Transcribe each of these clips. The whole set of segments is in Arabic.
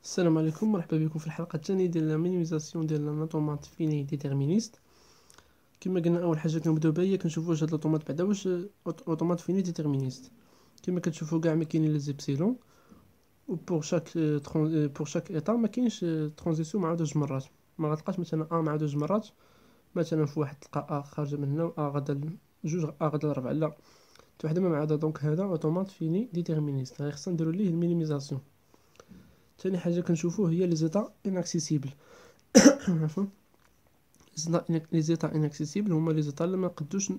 السلام عليكم، مرحبا بكم في الحلقه الثانيه ديال لا مينيميزاسيون ديال لوطومات فيني ديتيرمينيست. كما قلنا اول حاجه كنبداو بها هي كنشوفوا واش هاد لوطومات بعدا واش اوتومات فيني ديتيرمينيست. كما كتشوفوا كاع ما كاينين لي زيبسيلون، و بور شاك ايطا ما كاينش ترانزيسيون مع جوج مرات. ما غتلقاش مثلا مع جوج مرات، مثلا في واحد تلقى خارجه من هنا غادا جوج غادا لربعه، لا حتى وحده ما مع هذا. دونك هذا اوتومات فيني ديتيرمينيست، غير خصنا نديرو ليه المينيميزاسيون. ثاني حاجه كنشوفوه هي لي زيتا اناكسيسيبل. عفوا، لي زيتا اناكسيسيبل هما لي زيتا اللي ما نقدوش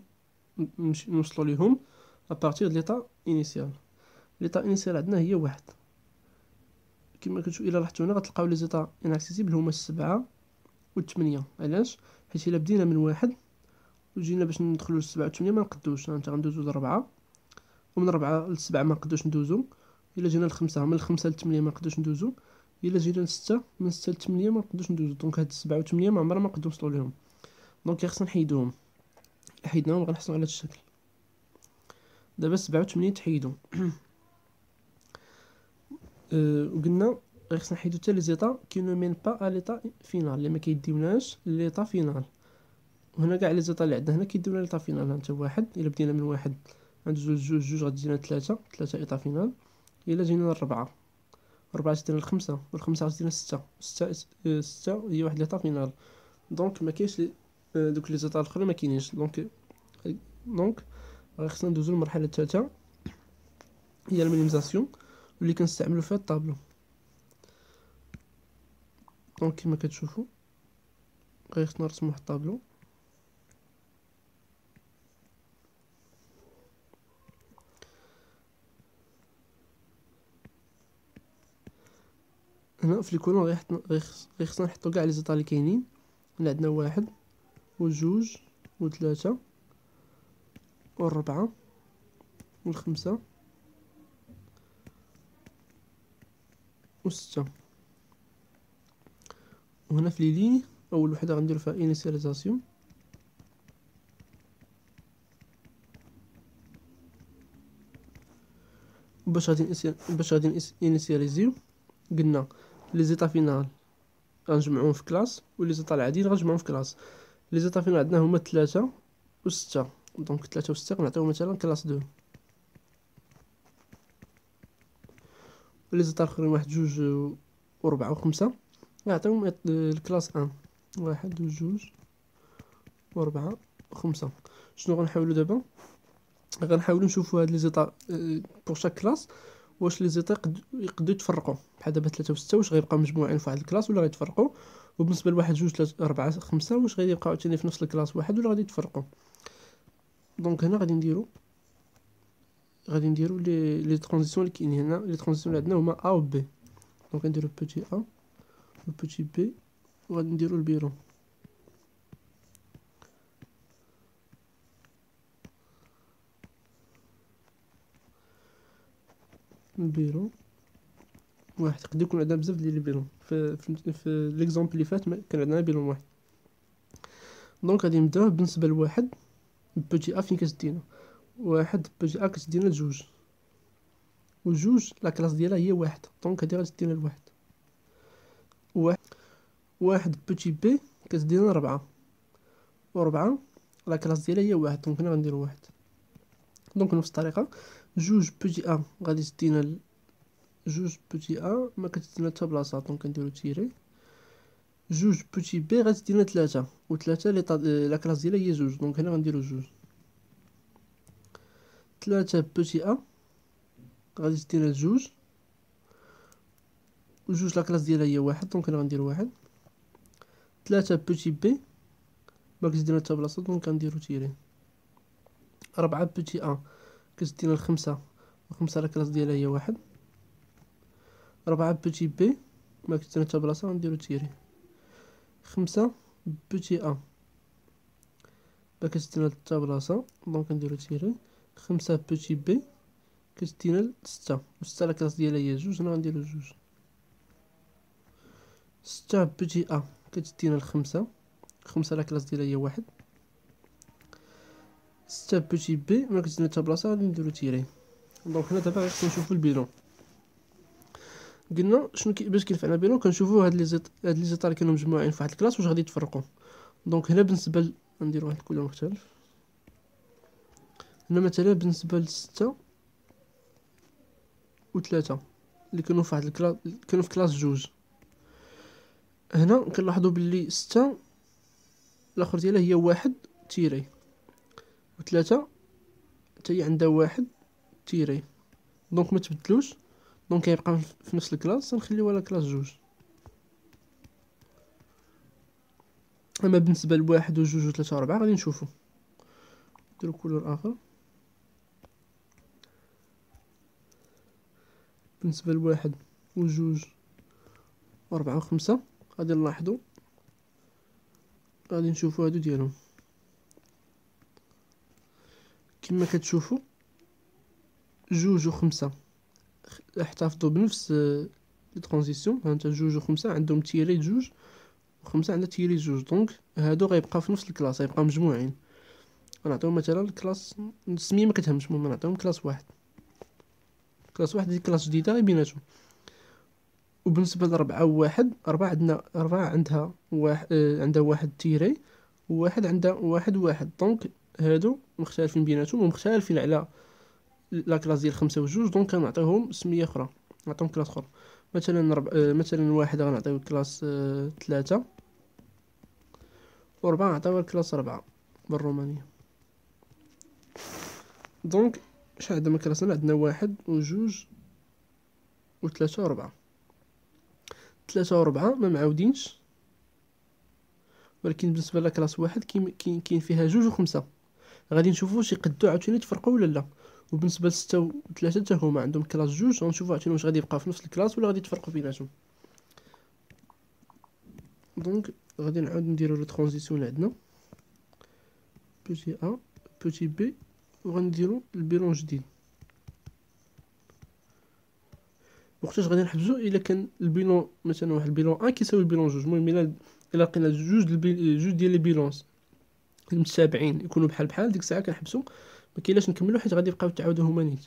نوصلوا ليهم ابارتيغ د ليطا انيسيال. ليطا انيسيال عندنا هي واحد. كما كتشوفوا الا لاحظتوا هنا غتلقاو لي زيتا اناكسيسيبل هما 7 و 8. علاش؟ حيت الا بدينا من واحد وجينا باش ندخلوا ل 7 و 8 ما نقدوش، انت غندوزو ل 4، ومن 4 ل 7 ما نقدوش ندوزو. الا جينا ل 5 من 5 ل 8 ما نقدوش ندوزو. الا جينا ل 6 من 6 ل 8 ما نقدوش ندوزو. دونك هاد 7 و 8 ما عمرنا ما نقدروا نوصلوا ليهم. دونك خصنا نحيدوهم. حيدناهم غنحصلوا على هاد الشكل. دابا 7 و 8 تحيدو. وقلنا غير خصنا نحيدو حتى لي زيتا كي نو مين با ا ليطا فينال، اللي ما كيديوناش ليطا فينال. وهنا كاع لي زيتا اللي عندنا هنا كيديونا ليطا فينال. ها انت واحد، الا بدينا من واحد عند جوج غتجينا ثلاثة ايطا فينال. الا جينا للربعة، ربعة تدينا لخمسة، والخمسة غتدينا ستة هي واحد ليطا فينال. دونك ما كاينش دوك لي زيتا الاخرى ما كاينينش. دونك غير خصنا ندوزو للمرحلة الثالثة، هي المينيميزاسيون، واللي كنستعملو فيها الطابلو. دونك كما كتشوفوا غير خصنا نرسمو واحد الطابلو. هنا في الكولون غير خصنا نحطو كاع لي زيتا اللي كاينين. اللي عندنا واحد وجوج وثلاثة والربعة والخمسة وستة. وهنا في لي ليني اول وحده غنديرو فيها انيسياليزاسيون. باش غادي انيسياليزيو، قلنا لي زيتا فينال غنجمعوهم في كلاس، ولي زيتا العاديين غنجمعوهم في كلاس. لي زيتا فينال عندنا هما 3 و 6. دونك 3 و 6 غنعطيو مثلا كلاس 2. ولي زيتا الاخرين واحد جوج و 4 و 5 غنعطيوهم الكلاس 1. واحد و جوج و 4 و 5. شنو غنحاولو دابا؟ غنحاولو نشوفو هاد لي زيتا بور شاك كلاس، واش لي زيتا يقدروا يتفرقوا. بحال دابا 3 و 6 واش غيبقاو مجموعين في واحد الكلاس ولا غيتفرقوا؟ وبالنسبه لواحد جوج 3 4 5 واش غيبقاو عاوتاني في نفس الكلاس واحد ولا غادي يتفرقوا؟ دونك هنا غادي نديرو لي ترانزيسيون اللي كاينين هنا. لي ترانزيسيون اللي عندنا هما ا و بي. دونك نديرو بوتي ا و بوتي بي، وغادي نديرو البيرو. البيرو واحد. يقدر يكون عندنا بزاف ديال البيرو. في ليكزامبل اللي فات كان عندنا بيرو واحد. دونك غادي نبداو بالنسبه لواحد بوتي ا. فين كتدينا واحد بوتي ا كتدينا لجوج، وجوج لا كلاس ديالها هي واحد. دونك هادي غتدينا لواحد. واحد بوتي بي كتدينا ربعة، وربعة لا كلاس ديالها هي واحد. دونك هنا غنديرو واحد. دونك نفس الطريقة جوج بوتي ا غادي تدينا جوج بوتي ا ما كتدينا حتى بلاصة. دونك كنديرو تيري. جوج بوتي بي غادي تدينا ثلاثة، وثلاثة لا كلاس ديالها هي جوج. دونك هنا غنديرو جوج. ثلاثة بوتي ا غادي تدينا جوج، وجوج لا كلاس ديالها هي واحد. دونك هنا غنديرو واحد. ثلاثة بوتي بي ما كتدينا حتى بلاصة. دونك غنديرو تيري. ربعة بوتي ا كتدينا الخمسة، وخمسة لا كلاس ديالها هي واحد. ربعة بوتي بي ما كتدينا حتى بلاصة. غنديرو تيري. خمسة بوتي ا ما كتدينا حتى بلاصة. دونك نديرو تيري. خمسة بوتي بي كتدينا ستة، وستة لا كلاس ديالها هي جوج. هنا غنديرو جوج. ستة بوتي ا كتدينا الخمسة، خمسة لا كلاس ديالها هي واحد. ستة بوتي بي ما كتدينا حتى بلاصة. غادي نديرو تيري. دونك هنا دابا غير خصنا نشوفو البيلون. قلنا شنو باش كينفعنا بينهم، كنشوفوا هاد لي زيطا اللي كانوا مجموعين في واحد الكلاس واش غادي يتفرقوا. دونك هنا بالنسبه ندير واحد الكولور مختلف. هنا مثلا بالنسبه لستة و3 اللي كانوا في واحد الكلاس، كانوا في كلاس جوج، هنا كنلاحظوا باللي ستة الاخر ديالها هي واحد تيري، و3 حتى هي عندها واحد تيري، دونك ما تبدلوش، دونك كيبقى في نفس الكلاس، نخليوها لا كلاس جوج. اما بالنسبه لواحد وجوج وثلاثة وربعة غادي نشوفو، نديرو كولور اخر. بالنسبه لواحد وجوج واربعة وخمسة غادي نلاحظو، غادي نشوفو هادو ديالهم كما كتشوفوا. جوج وخمسة احتفظوا بنفس لي ترانزيسيون، هانت جوج وخمسة عندهم تيري جوج، وخمسة عندها تيري جوج، دونك هادو غيبقاو في نفس الكلاس، غيبقاو مجموعين. غنعطيهم مثلا الكلاس، السميه ما كتهمش، المهم نعطيهم كلاس واحد. كلاس واحد دي كلاس جديده غير بيناتهم. وبالنسبه لربعة وواحد، أربعة عندها واحد، عندها واحد تيري، وواحد عندها واحد وواحد، دونك هادو مختلفين بيناتهم ومختلفين على لا كلاس ديال خمسة وجوج، دونك كنعطيوهم سميه اخرى، نعطيهم كلاس اخرى. مثلا مثلا واحد غنعطيو كلاس ثلاثة، وربعة نعطيوها كلاس ربعة بالرومانية. دونك شحال عندنا من كلاسنا؟ عندنا واحد وجوج وثلاثة وربعة. ثلاثة وربعة ما معاودينش، ولكن بالنسبة لكلاس واحد كاين فيها جوج وخمسة، غادي نشوفو واش يقدو عاوتاني يتفرقوا ولا لا. وبالنسبة لستة وثلاثة حتى هما عندهم كلاس جوج، غنشوفو عاوتاني واش غادي يبقاو في نفس الكلاس ولا غادي يتفرقوا بيناتهم. دونك غادي نعاود نديرو لو ترانزيسيون اللي عندنا، بوتي ا بوتي بي، وغنديرو البيلون جديد. وقتاش غادي نحبسو؟ الا كان البيلون مثلا واحد البيلون كيساوي البيلون جوج، المهم الا لقينا جوج ديال لي بيلونس المتتابعين يكونوا بحال بحال، ديك الساعه كنحبسو، ما كاينلاش نكملو حيت غادي يبقاو يتعاودوا هما نيت.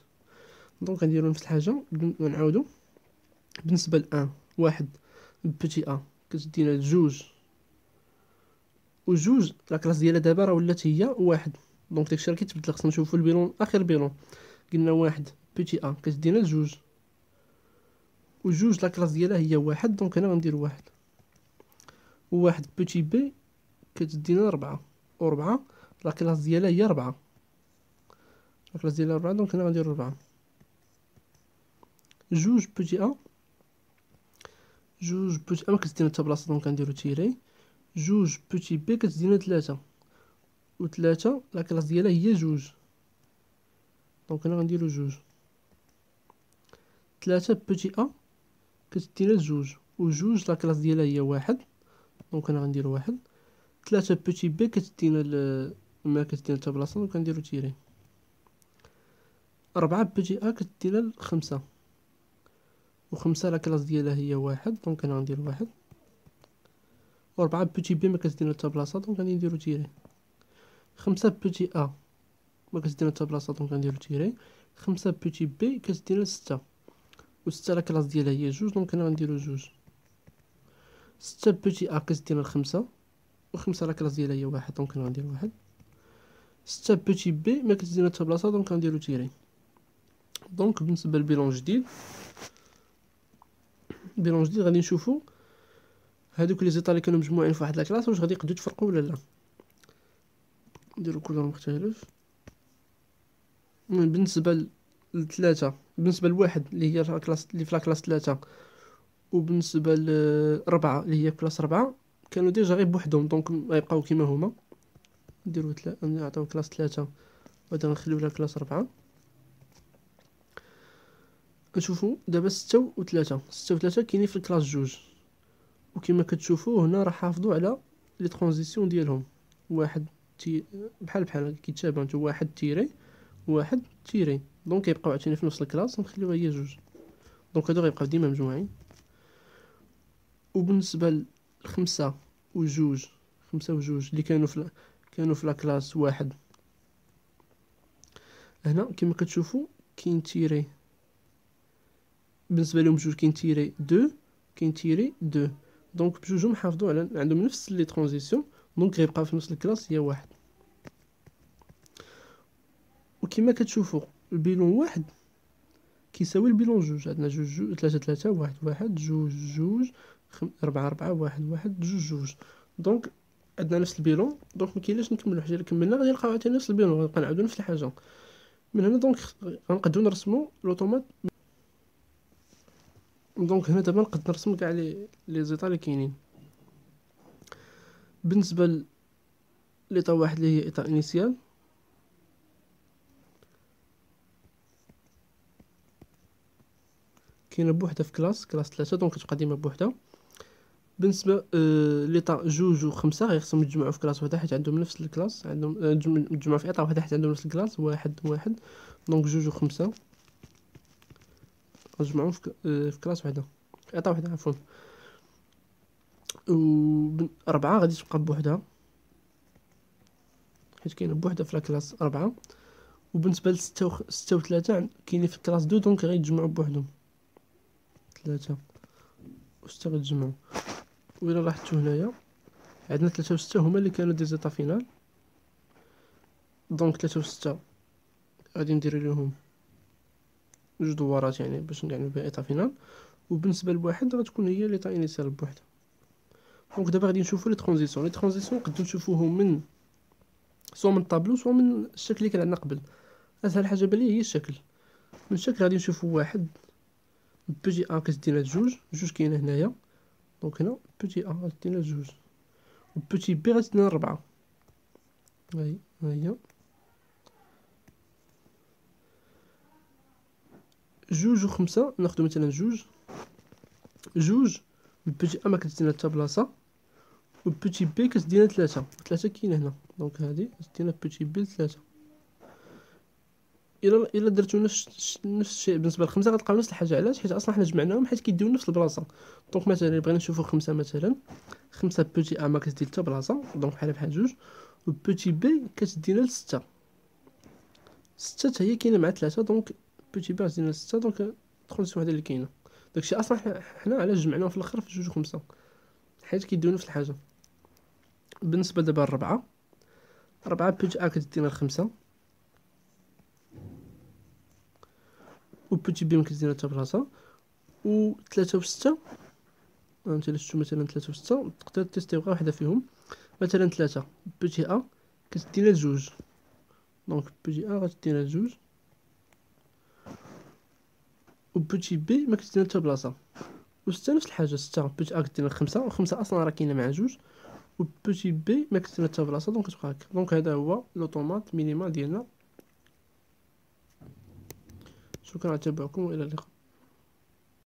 دونك غنديرو نفس الحاجه ونعاودو. بالنسبه ل واحد بوتي ا كتدينا جوج وجوج، لا كلاس ديالها دابا راه ولات هي واحد، دونك داكشي راه كيتبدل، خصنا نشوفو البيلون اخر بيلون. قلنا واحد بوتي ا كتدينا جوج، وجوج لا كلاس ديالها هي واحد، دونك هنا غندير واحد. وواحد بوتي بي كتدينا ربعة، وربعة لا كلاس ديالها هي ربعة، لا كلاس ديالها ربعة، دونك هنا غندير ربعة. جوج بوتي ا، جوج بوتي ا ما كتدينا حتى بلاصة، دونك غنديرو تيري. جوج بوتي بي كتدينا تلاتة، وتلاتة لا كلاس ديالها هي جوج، دونك هنا غنديرو جوج. تلاتة بوتي ا كتدينا جوج، وجوج لا كلاس ديالها هي واحد، دونك هنا غنديرو واحد. تلاتة بوتي بي كتدينا ما كتدينا حتى بلاصة، دونك غنديرو تيري. ربعة بوتي ا كتدينا خمسة، وخمسة لا كلاس ديالها هي واحد، دونك هنا غندير واحد. وربعة بوتي بي ما كتدينا حتى بلاصة، دونك غادي نديرو تيري. خمسة بوتي ا ما كتدينا حتى بلاصة، دونك غنديرو تيري. خمسة بوتي بي كتدينا ستة، وستة لا كلاس ديالها هي جوج، دونك هنا غنديرو جوج. ستة بوتي ا كتدينا خمسة، وخمسة لا كلاس ديالها هي واحد، دونك هنا غندير واحد. ستة بوتي بي ما كتدينا حتى بلاصة، دونك غنديرو تيري. دونك بالنسبة للبيلون جديد، البيلون جديد غادي نشوفو هادوك لي زيطا اللي كانوا مجموعين في واحد لاكلاس واش غادي يقدروا يتفرقوا ولا لا. نديرو كولور مختلف. بالنسبه لثلاثة، بالنسبه لواحد اللي هي الكلاس اللي في لاكلاس ثلاثة، وبالنسبه لربعة اللي هي كلاس ربعة، كانوا ديجا غير بوحدهم، دونك غيبقاو كيما هما. نديرو نعطيو كلاس ثلاثة، وغادي نخليو لها كلاس ربعة. نشوفو دابا ستة وثلاثة كاينين في الكلاس جوج، وكما كتشوفوا هنا راه حافظوا على لي ترانزيسيون ديالهم. واحد بحال كيتشابهوا، واحد تيري واحد تيري، دونك كيبقاو عاوتاني في نفس الكلاس، نخليوها هي جوج، دونك هادو غيبقاو ديما مجموعين. وبالنسبه لخمسة وجوج، خمسة وجوج اللي كانوا في لاكلاس واحد، هنا كما كتشوفوا كاين تيري بالنسبه لهم بجوج كاين تيري دو، كاين تيري دو. دونك بجوجهم حافظوا على عندهم نفس لي ترانزيسيون، دونك غيبقى في نفس الكلاس هي واحد. وكما كتشوفوا البيلون واحد كيساوي البيلون جوج. عندنا جوج ثلاثة ثلاثة، واحد واحد، جوج جوج، ربعة ربعة، واحد واحد، جوج جوج. دونك عندنا نفس البيلون، دونك مكاينلاش نكملو حاجه. الا كملنا غادي نلقاو عاوتاني نفس البيلون، غنبقى نعاودو نفس الحاجه. من هنا دونك غنقدروا نرسمو لوطومات. دونك هنا دابا نقدر نرسم كاع لي زيطا اللي كاينين. بالنسبه لإطا واحد اللي هي إطا انيسيال، كاينه بوحدها في كلاس 3، دونك كتبقى ديما بوحدها. بالنسبه لإطا جوج وخمسة غيخصهم يتجمعوا في كلاس وحده، حيت عندهم نفس الكلاس. عندهم يتجمعوا في إطا وحده حيت عندهم نفس الكلاس، واحد واحد. دونك جوج وخمسة غنجمعوهم في كلاس وحده، في إطا وحده عفوا. و أربعة غادي تبقى بوحدها حيت كاينه بوحدها في الكلاس أربعة. وبالنسبه ستة وثلاثة كاينين في الكلاس دو، دونك غيتجمعوا بوحدهم. ثلاثة وستة غيتجمعوا. وإلا لاحظتو هنايا عندنا ثلاثة وستة هما اللي كانوا دي زيطا فينال. دونك ثلاثة وستة غادي ندير لهم جوج دوارات يعني باش نعمل بها إطا فينال. وبالنسبه لواحد غتكون هي ليطا انيسيال بوحدها. دونك دابا غادي نشوفو لي ترانزيسيون. نقدروا نشوفوهم من سوا من الطابلو سوا من الشكل اللي كان عندنا قبل. اسهل حاجه بالي هي الشكل. من الشكل غادي نشوفو واحد بوتي ا كتدينا جوج، جوج كاينه هنايا. دونك هنا بوتي ا غتدينا جوج، وبوتي بي غتدينا ربعة. ها هي جوج وخمسة. ناخدو مثلا جوج بوتي ا ما كتدينا حتى بلاصه، وبوتي بي كتدينا ثلاثة كاينه هنا. دونك هادي كتدينا بوتي بي ثلاثة. الا درتو نفس الشيء بالنسبه لخمسة غتلقاو نفس الحاجه. علاش؟ حيت اصلا حنا جمعناهم حيت كيديو نفس البلاصه. دونك مثلا بغينا نشوفو خمسة، مثلا خمسة بوتي ا ما كتدي حتى بلاصه، دونك بحال جوج. وبوتي بي كتدينا لستة. ستة حتى هي كاينه مع ثلاثة، دونك بوتي بي غتدينا لستة. دونك ترانزيسيون وحده اللي كاينه. داكشي اصلا حنا علاش جمعناهم في الاخر في جوج وخمسة، حيت كيديو نفس الحاجه. بالنسبه دابا الربعة بوتي ا كتدينا الخمسة، وبوتي بي ما كتدينا حتى بلاصه. وثلاثة وستة انت شفتو مثلا ثلاثة وستة تقدر تيستيو غير وحده فيهم. مثلا ثلاثة بوتي ا كتدينا جوج، دونك بوتي ا غتدينا جوج، وبوتي بي ما كتدينا حتى بلاصه. وستة نفس الحاجه، ستة بوتي ا كتدينا خمسة، وخمسة اصلا راه كاينه مع جوج، وبوتي بي ما كتدينا حتى بلاصه. دونك كتبقى هكا. دونك هذا هو لوطومات مينيمال ديالنا. شكرا على تبعكم والى اللقاء.